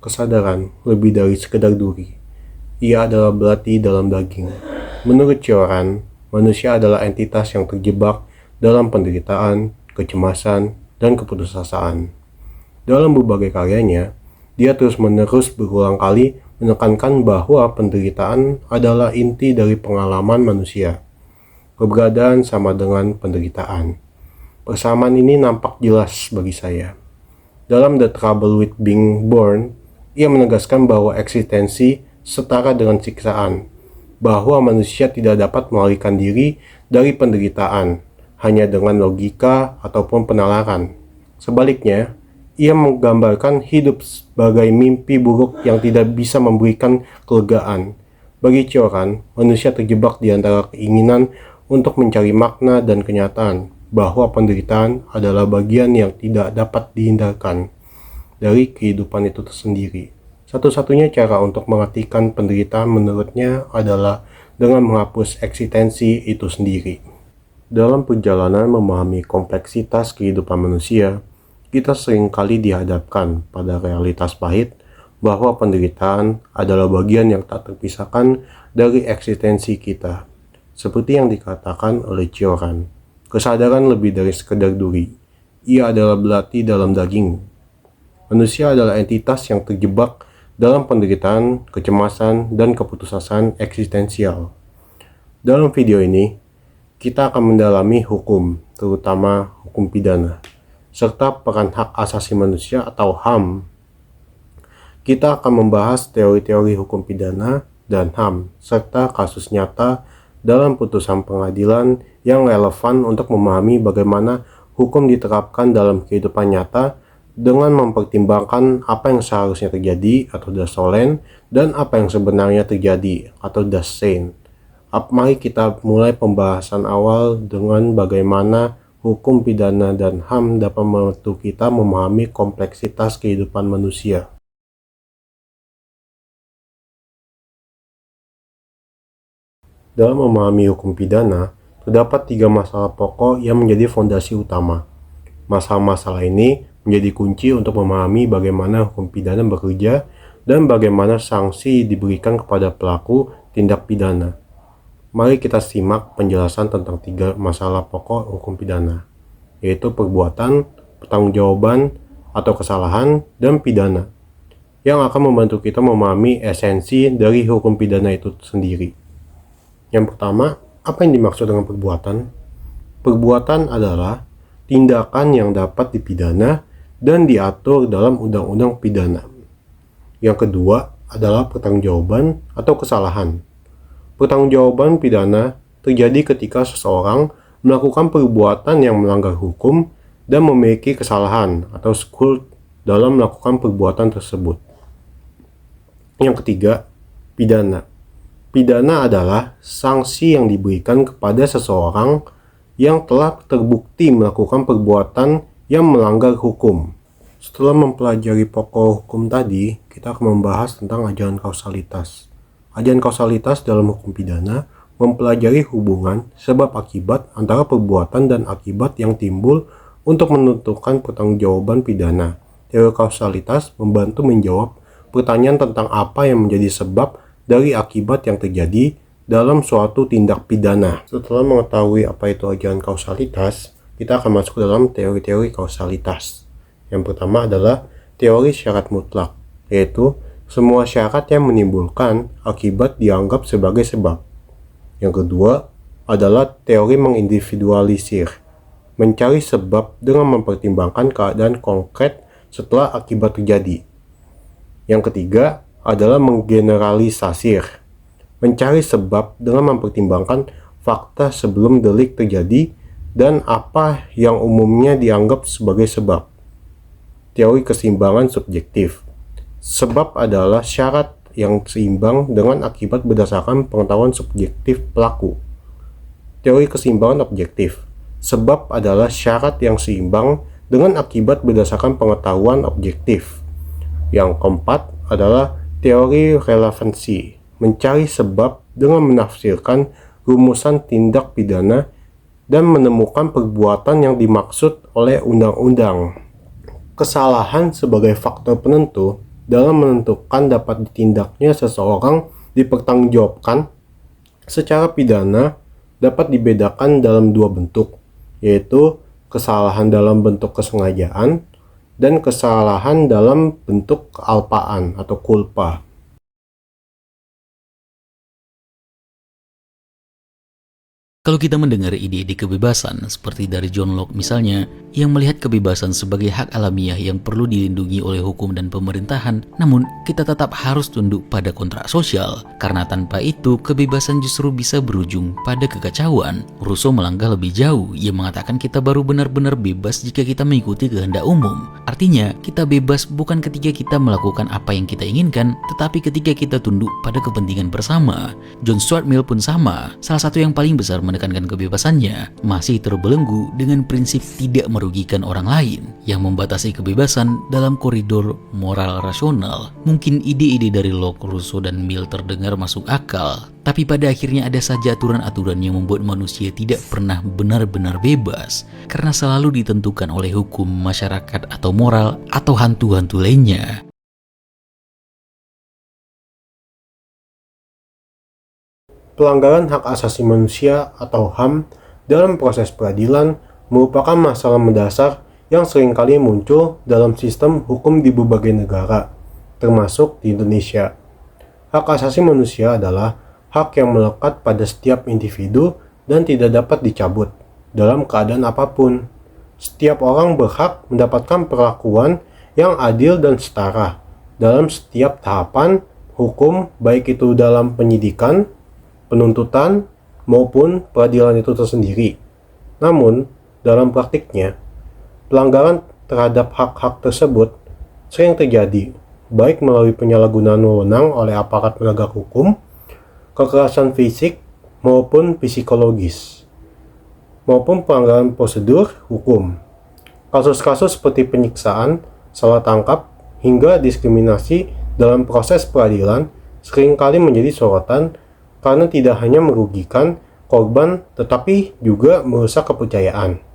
Kesadaran lebih dari sekedar duri. Ia adalah belati dalam daging. Menurut Cioran, manusia adalah entitas yang terjebak dalam penderitaan, kecemasan, dan keputusasaan. Dalam berbagai karyanya, dia terus-menerus berulang kali menekankan bahwa penderitaan adalah inti dari pengalaman manusia. Keberadaan sama dengan penderitaan. Persamaan ini nampak jelas bagi saya. Dalam The Trouble with Being Born, ia menegaskan bahwa eksistensi setara dengan siksaan, bahwa manusia tidak dapat melarikan diri dari penderitaan hanya dengan logika ataupun penalaran. Sebaliknya, ia menggambarkan hidup sebagai mimpi buruk yang tidak bisa memberikan kelegaan. Bagi Cioran, manusia terjebak di antara keinginan untuk mencari makna dan kenyataan bahwa penderitaan adalah bagian yang tidak dapat dihindarkan dari kehidupan itu sendiri. Satu-satunya cara untuk mengartikan penderitaan menurutnya adalah dengan menghapus eksistensi itu sendiri. Dalam perjalanan memahami kompleksitas kehidupan manusia, kita seringkali dihadapkan pada realitas pahit bahwa penderitaan adalah bagian yang tak terpisahkan dari eksistensi kita. Seperti yang dikatakan oleh Cioran, kesadaran lebih dari sekedar duri. Ia adalah belati dalam daging. Manusia adalah entitas yang terjebak dalam penderitaan, kecemasan, dan keputusasaan eksistensial. Dalam video ini, kita akan mendalami hukum, terutama hukum pidana, serta peran hak asasi manusia atau HAM. Kita akan membahas teori-teori hukum pidana dan HAM, serta kasus nyata dalam putusan pengadilan yang relevan untuk memahami bagaimana hukum diterapkan dalam kehidupan nyata dengan mempertimbangkan apa yang seharusnya terjadi atau das solens dan apa yang sebenarnya terjadi atau das sein. Mari kita mulai pembahasan awal dengan bagaimana hukum pidana dan HAM dapat membantu kita memahami kompleksitas kehidupan manusia. Dalam memahami hukum pidana, terdapat 3 masalah pokok yang menjadi fondasi utama. Masalah-masalah ini menjadi kunci untuk memahami bagaimana hukum pidana bekerja dan bagaimana sanksi diberikan kepada pelaku tindak pidana. Mari kita simak penjelasan tentang 3 masalah pokok hukum pidana, yaitu perbuatan, pertanggungjawaban atau kesalahan, dan pidana, yang akan membantu kita memahami esensi dari hukum pidana itu sendiri. Yang pertama, apa yang dimaksud dengan perbuatan? Perbuatan adalah tindakan yang dapat dipidana dan diatur dalam undang-undang pidana. Yang kedua adalah pertanggungjawaban atau kesalahan. Pertanggungjawaban pidana terjadi ketika seseorang melakukan perbuatan yang melanggar hukum dan memiliki kesalahan atau skuld dalam melakukan perbuatan tersebut. Yang ketiga, pidana. Pidana adalah sanksi yang diberikan kepada seseorang yang telah terbukti melakukan perbuatan yang melanggar hukum. Setelah mempelajari pokok hukum tadi, kita akan membahas tentang ajaran kausalitas. Ajaran kausalitas dalam hukum pidana mempelajari hubungan sebab akibat antara perbuatan dan akibat yang timbul untuk menentukan pertanggungjawaban pidana. Teori kausalitas membantu menjawab pertanyaan tentang apa yang menjadi sebab dari akibat yang terjadi dalam suatu tindak pidana. Setelah mengetahui apa itu ajaran kausalitas, kita akan masuk ke dalam teori-teori kausalitas. Yang pertama adalah teori syarat mutlak, yaitu semua syarat yang menimbulkan akibat dianggap sebagai sebab. Yang kedua adalah teori mengindividualisir, mencari sebab dengan mempertimbangkan keadaan konkret setelah akibat terjadi. Yang ketiga adalah menggeneralisir, mencari sebab dengan mempertimbangkan fakta sebelum delik terjadi dan apa yang umumnya dianggap sebagai sebab. Teori keseimbangan subjektif. Sebab adalah syarat yang seimbang dengan akibat berdasarkan pengetahuan subjektif pelaku. Teori keseimbangan objektif. Sebab adalah syarat yang seimbang dengan akibat berdasarkan pengetahuan objektif. Yang keempat adalah teori relevansi, mencari sebab dengan menafsirkan rumusan tindak pidana dan menemukan perbuatan yang dimaksud oleh undang-undang. Kesalahan sebagai faktor penentu dalam menentukan dapat ditindaknya seseorang dipertanggungjawabkan secara pidana dapat dibedakan dalam dua bentuk, yaitu kesalahan dalam bentuk kesengajaan dan kesalahan dalam bentuk kealpaan atau culpa. Kalau kita mendengar ide-ide kebebasan seperti dari John Locke misalnya, yang melihat kebebasan sebagai hak alamiah yang perlu dilindungi oleh hukum dan pemerintahan, namun kita tetap harus tunduk pada kontrak sosial, karena tanpa itu kebebasan justru bisa berujung pada kekacauan. Rousseau melangkah lebih jauh, ia mengatakan kita baru benar-benar bebas jika kita mengikuti kehendak umum. Artinya, kita bebas bukan ketika kita melakukan apa yang kita inginkan, tetapi ketika kita tunduk pada kepentingan bersama. John Stuart Mill pun sama, salah satu yang paling besar menekankan kebebasannya, masih terbelenggu dengan prinsip tidak merugikan orang lain yang membatasi kebebasan dalam koridor moral rasional. Mungkin ide-ide dari Locke, Rousseau, dan Mill terdengar masuk akal, tapi pada akhirnya ada saja aturan-aturan yang membuat manusia tidak pernah benar-benar bebas, karena selalu ditentukan oleh hukum, masyarakat, atau moral, atau hantu-hantu lainnya. Pelanggaran hak asasi manusia atau HAM dalam proses peradilan merupakan masalah mendasar yang seringkali muncul dalam sistem hukum di berbagai negara, termasuk di Indonesia. Hak asasi manusia adalah hak yang melekat pada setiap individu dan tidak dapat dicabut dalam keadaan apapun. Setiap orang berhak mendapatkan perlakuan yang adil dan setara dalam setiap tahapan hukum, baik itu dalam penyidikan, penuntutan, maupun peradilan itu tersendiri. Namun, dalam praktiknya, pelanggaran terhadap hak-hak tersebut sering terjadi, baik melalui penyalahgunaan wewenang oleh aparat penegak hukum, kekerasan fisik maupun psikologis, maupun pelanggaran prosedur hukum. Kasus-kasus seperti penyiksaan, salah tangkap, hingga diskriminasi dalam proses peradilan seringkali menjadi sorotan karena tidak hanya merugikan korban tetapi juga merusak kepercayaan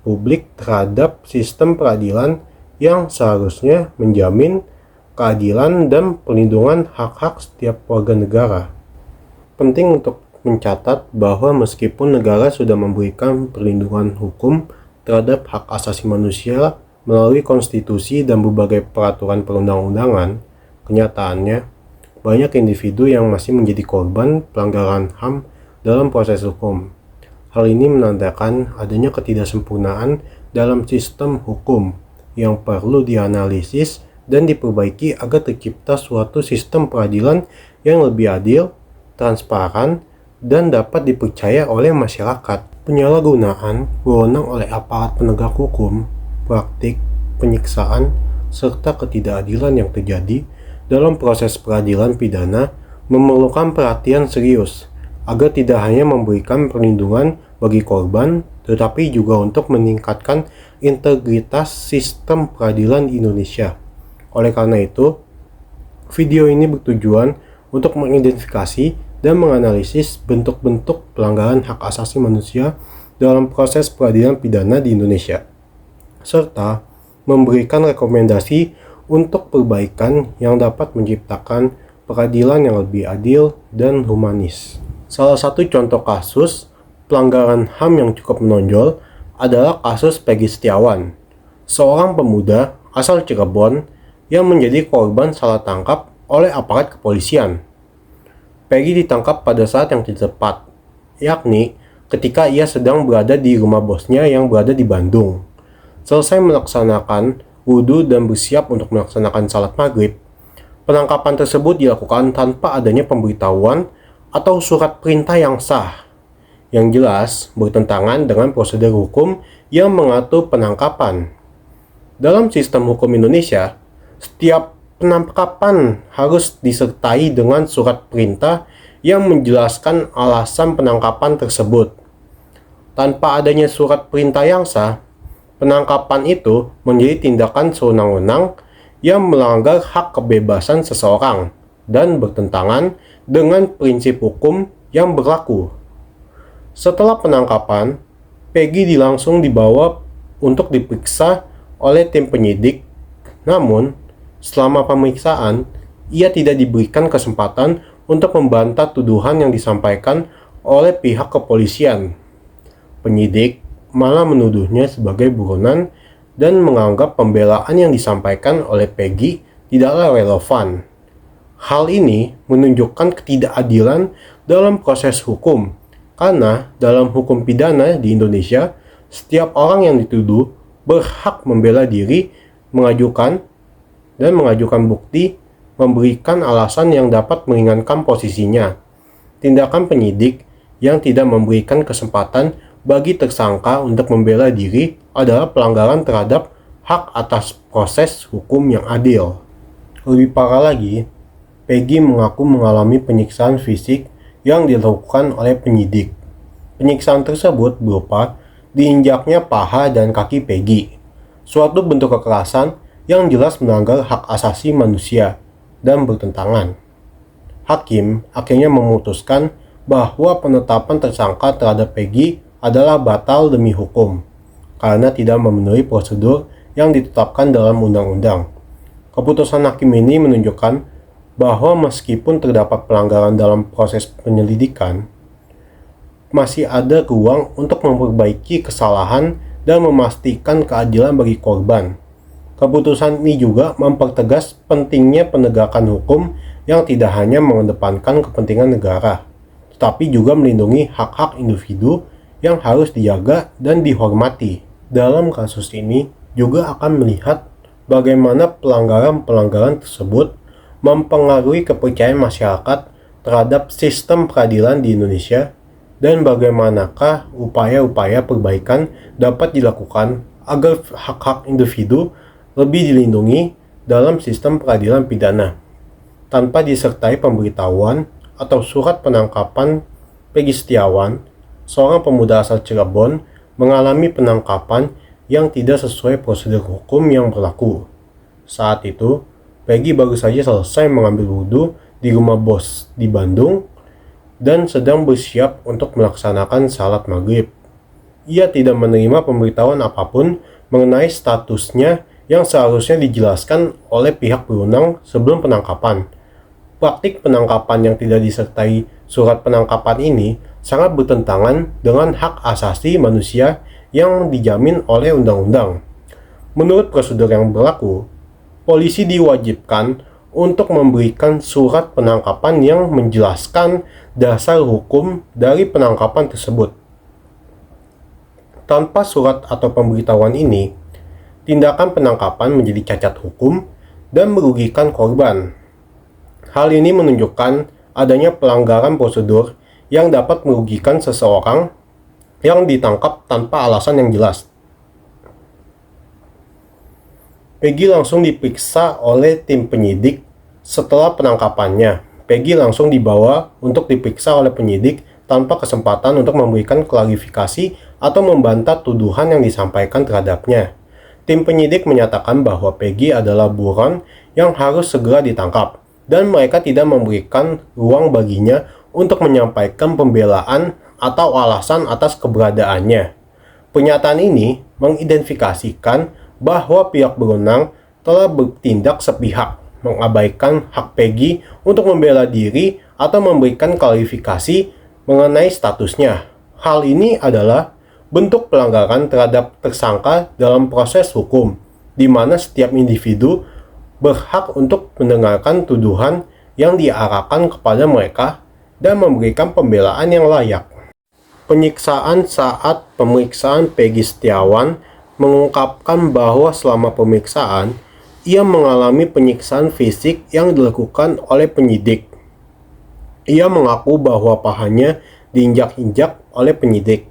publik terhadap sistem peradilan yang seharusnya menjamin keadilan dan perlindungan hak-hak setiap warga negara. Penting untuk mencatat bahwa meskipun negara sudah memberikan perlindungan hukum terhadap hak asasi manusia melalui konstitusi dan berbagai peraturan perundang-undangan, kenyataannya banyak individu yang masih menjadi korban pelanggaran HAM dalam proses hukum. Hal ini menandakan adanya ketidaksempurnaan dalam sistem hukum yang perlu dianalisis dan diperbaiki agar tercipta suatu sistem peradilan yang lebih adil, transparan, dan dapat dipercaya oleh masyarakat. Penyalahgunaan wewenang oleh aparat penegak hukum, praktik penyiksaan, serta ketidakadilan yang terjadi dalam proses peradilan pidana memerlukan perhatian serius agar tidak hanya memberikan perlindungan bagi korban, tetapi juga untuk meningkatkan integritas sistem peradilan Indonesia. Oleh karena itu, video ini bertujuan untuk mengidentifikasi dan menganalisis bentuk-bentuk pelanggaran hak asasi manusia dalam proses peradilan pidana di Indonesia, serta memberikan rekomendasi untuk perbaikan yang dapat menciptakan peradilan yang lebih adil dan humanis. Salah satu contoh kasus pelanggaran HAM yang cukup menonjol adalah kasus Peggy Setiawan, seorang pemuda asal Cirebon yang menjadi korban salah tangkap oleh aparat kepolisian. Peggy ditangkap pada saat yang tidak tepat, yakni ketika ia sedang berada di rumah bosnya yang berada di Bandung. Selesai melaksanakan wudhu dan bersiap untuk melaksanakan salat maghrib, penangkapan tersebut dilakukan tanpa adanya pemberitahuan atau surat perintah yang sah, yang jelas bertentangan dengan prosedur hukum yang mengatur penangkapan. Dalam sistem hukum Indonesia, setiap penangkapan harus disertai dengan surat perintah yang menjelaskan alasan penangkapan tersebut. Tanpa adanya surat perintah yang sah, penangkapan itu menjadi tindakan sewenang-wenang yang melanggar hak kebebasan seseorang dan bertentangan dengan prinsip hukum yang berlaku. Setelah penangkapan, Peggy langsung dibawa untuk diperiksa oleh tim penyidik. Namun, Selama pemeriksaan, ia tidak diberikan kesempatan untuk membantah tuduhan yang disampaikan oleh pihak kepolisian. Penyidik malah menuduhnya sebagai buronan dan menganggap pembelaan yang disampaikan oleh Peggy tidaklah relevan. Hal ini menunjukkan ketidakadilan dalam proses hukum, karena dalam hukum pidana di Indonesia, setiap orang yang dituduh berhak membela diri, mengajukan bukti, memberikan alasan yang dapat meringankan posisinya. Tindakan penyidik yang tidak memberikan kesempatan bagi tersangka untuk membela diri adalah pelanggaran terhadap hak atas proses hukum yang adil. Lebih parah lagi, Peggy mengaku mengalami penyiksaan fisik yang dilakukan oleh penyidik. Penyiksaan tersebut berupa diinjaknya paha dan kaki Peggy, suatu bentuk kekerasan yang jelas melanggar hak asasi manusia dan bertentangan. Hakim akhirnya memutuskan bahwa penetapan tersangka terhadap Peggy adalah batal demi hukum karena tidak memenuhi prosedur yang ditetapkan dalam undang-undang. Keputusan hakim ini menunjukkan bahwa meskipun terdapat pelanggaran dalam proses penyelidikan, masih ada ruang untuk memperbaiki kesalahan dan memastikan keadilan bagi korban. Keputusan ini juga mempertegas pentingnya penegakan hukum yang tidak hanya mengedepankan kepentingan negara, tetapi juga melindungi hak-hak individu yang harus dijaga dan dihormati. Dalam kasus ini juga akan melihat bagaimana pelanggaran-pelanggaran tersebut mempengaruhi kepercayaan masyarakat terhadap sistem peradilan di Indonesia dan bagaimanakah upaya-upaya perbaikan dapat dilakukan agar hak-hak individu lebih dilindungi dalam sistem peradilan pidana. Tanpa disertai pemberitahuan atau surat penangkapan Peggy Setiawan, seorang pemuda asal Cirebon, mengalami penangkapan yang tidak sesuai prosedur hukum yang berlaku. Saat itu, Peggy baru saja selesai mengambil wudhu di rumah bos di Bandung dan sedang bersiap untuk melaksanakan salat maghrib. Ia tidak menerima pemberitahuan apapun mengenai statusnya yang seharusnya dijelaskan oleh pihak berwenang sebelum penangkapan. Praktik penangkapan yang tidak disertai surat penangkapan ini sangat bertentangan dengan hak asasi manusia yang dijamin oleh undang-undang. Menurut prosedur yang berlaku, polisi diwajibkan untuk memberikan surat penangkapan yang menjelaskan dasar hukum dari penangkapan tersebut. Tanpa surat atau pemberitahuan ini, tindakan penangkapan menjadi cacat hukum dan merugikan korban. Hal ini menunjukkan adanya pelanggaran prosedur yang dapat merugikan seseorang yang ditangkap tanpa alasan yang jelas. Peggy langsung diperiksa oleh tim penyidik. Setelah penangkapannya, Peggy langsung dibawa untuk diperiksa oleh penyidik tanpa kesempatan untuk memberikan klarifikasi atau membantah tuduhan yang disampaikan terhadapnya. Tim penyidik menyatakan bahwa Peggy adalah buron yang harus segera ditangkap, dan mereka tidak memberikan ruang baginya untuk menyampaikan pembelaan atau alasan atas keberadaannya. Pernyataan ini mengidentifikasikan bahwa pihak berwenang telah bertindak sepihak, mengabaikan hak Peggy untuk membela diri atau memberikan klarifikasi mengenai statusnya. Hal ini adalah bentuk pelanggaran terhadap tersangka dalam proses hukum, di mana setiap individu berhak untuk mendengarkan tuduhan yang diarahkan kepada mereka dan memberikan pembelaan yang layak. Penyiksaan saat pemeriksaan Peggy Setiawan mengungkapkan bahwa selama pemeriksaan, ia mengalami penyiksaan fisik yang dilakukan oleh penyidik. Ia mengaku bahwa pahanya diinjak-injak oleh penyidik,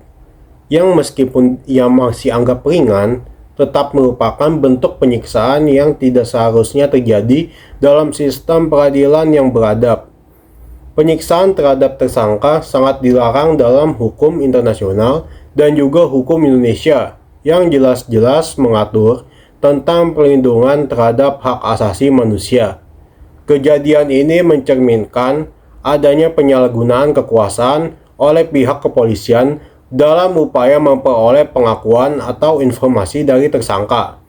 yang meskipun ia masih anggap ringan, tetap merupakan bentuk penyiksaan yang tidak seharusnya terjadi dalam sistem peradilan yang beradab. Penyiksaan terhadap tersangka sangat dilarang dalam hukum internasional dan juga hukum Indonesia yang jelas-jelas mengatur tentang perlindungan terhadap hak asasi manusia. Kejadian ini mencerminkan adanya penyalahgunaan kekuasaan oleh pihak kepolisian dalam upaya memperoleh pengakuan atau informasi dari tersangka.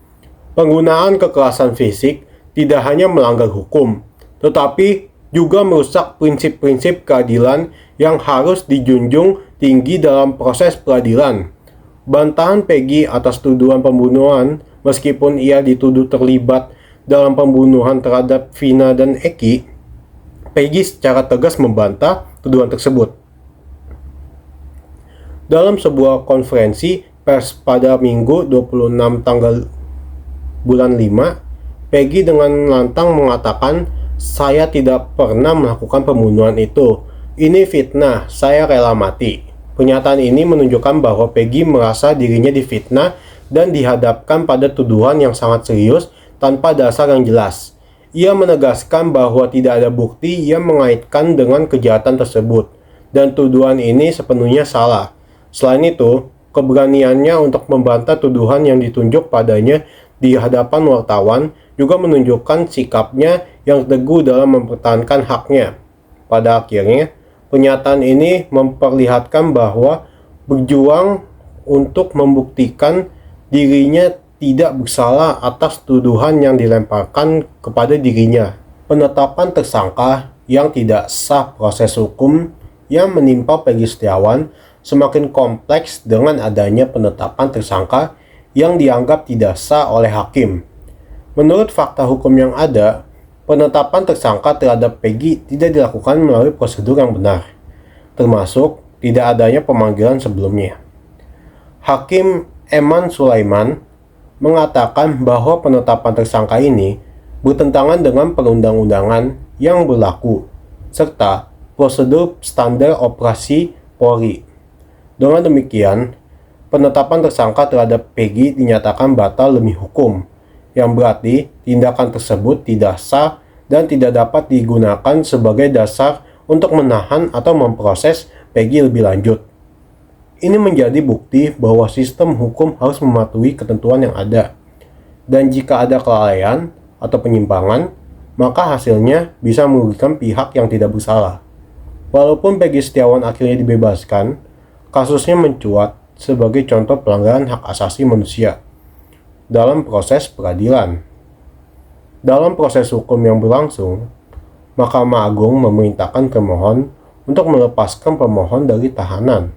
Penggunaan kekerasan fisik tidak hanya melanggar hukum, tetapi juga merusak prinsip-prinsip keadilan yang harus dijunjung tinggi dalam proses peradilan. Bantahan Peggy atas tuduhan pembunuhan, meskipun ia dituduh terlibat dalam pembunuhan terhadap Vina dan Eki, Peggy secara tegas membantah tuduhan tersebut. Dalam sebuah konferensi pers pada Minggu 26 tanggal bulan 5, Peggy dengan lantang mengatakan, "Saya tidak pernah melakukan pembunuhan itu. Ini fitnah, saya rela mati." Pernyataan ini menunjukkan bahwa Peggy merasa dirinya difitnah dan dihadapkan pada tuduhan yang sangat serius tanpa dasar yang jelas. Ia menegaskan bahwa tidak ada bukti yang mengaitkan dengan kejahatan tersebut, dan tuduhan ini sepenuhnya salah. Selain itu, keberaniannya untuk membantah tuduhan yang ditunjuk padanya di hadapan wartawan juga menunjukkan sikapnya yang teguh dalam mempertahankan haknya. Pada akhirnya, pernyataan ini memperlihatkan bahwa berjuang untuk membuktikan dirinya tidak bersalah atas tuduhan yang dilemparkan kepada dirinya. Penetapan tersangka yang tidak sah proses hukum yang menimpa Peggy Setiawan semakin kompleks dengan adanya penetapan tersangka yang dianggap tidak sah oleh hakim. Menurut fakta hukum yang ada, penetapan tersangka terhadap Peggy tidak dilakukan melalui prosedur yang benar, termasuk tidak adanya pemanggilan sebelumnya. Hakim Eman Sulaiman mengatakan bahwa penetapan tersangka ini bertentangan dengan perundang-undangan yang berlaku, serta prosedur standar operasi Polri. Dengan demikian, penetapan tersangka terhadap Peggy dinyatakan batal demi hukum, yang berarti tindakan tersebut tidak sah dan tidak dapat digunakan sebagai dasar untuk menahan atau memproses Peggy lebih lanjut. Ini menjadi bukti bahwa sistem hukum harus mematuhi ketentuan yang ada, dan jika ada kelalaian atau penyimpangan, maka hasilnya bisa merugikan pihak yang tidak bersalah. Walaupun Peggy Setiawan akhirnya dibebaskan, kasusnya mencuat sebagai contoh pelanggaran hak asasi manusia dalam proses peradilan. Dalam proses hukum yang berlangsung, Mahkamah Agung memerintahkan pemohon untuk melepaskan pemohon dari tahanan.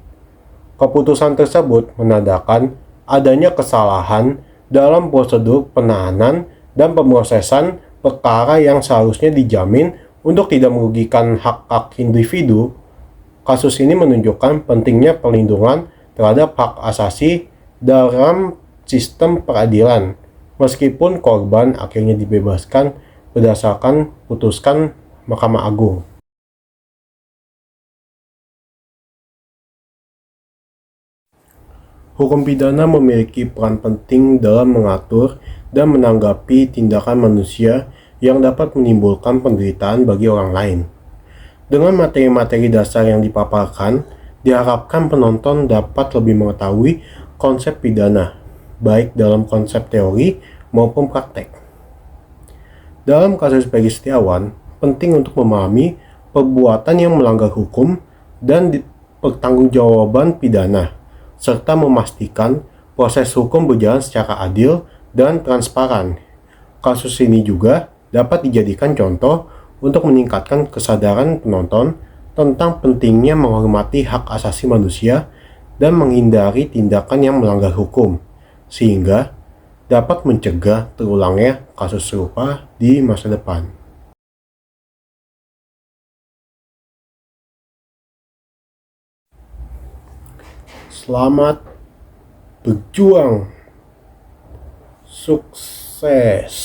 Keputusan tersebut menandakan adanya kesalahan dalam prosedur penahanan dan pemrosesan perkara yang seharusnya dijamin untuk tidak merugikan hak-hak individu. Kasus ini menunjukkan pentingnya perlindungan terhadap hak asasi dalam sistem peradilan, meskipun korban akhirnya dibebaskan berdasarkan putusan Mahkamah Agung. Hukum pidana memiliki peran penting dalam mengatur dan menanggapi tindakan manusia yang dapat menimbulkan penderitaan bagi orang lain. Dengan materi-materi dasar yang dipaparkan, diharapkan penonton dapat lebih mengetahui konsep pidana, baik dalam konsep teori maupun praktek. Dalam kasus Peggy Setiawan, penting untuk memahami perbuatan yang melanggar hukum dan pertanggungjawaban pidana, serta memastikan proses hukum berjalan secara adil dan transparan. Kasus ini juga dapat dijadikan contoh untuk meningkatkan kesadaran penonton tentang pentingnya menghormati hak asasi manusia dan menghindari tindakan yang melanggar hukum, sehingga dapat mencegah terulangnya kasus serupa di masa depan. Selamat berjuang, sukses.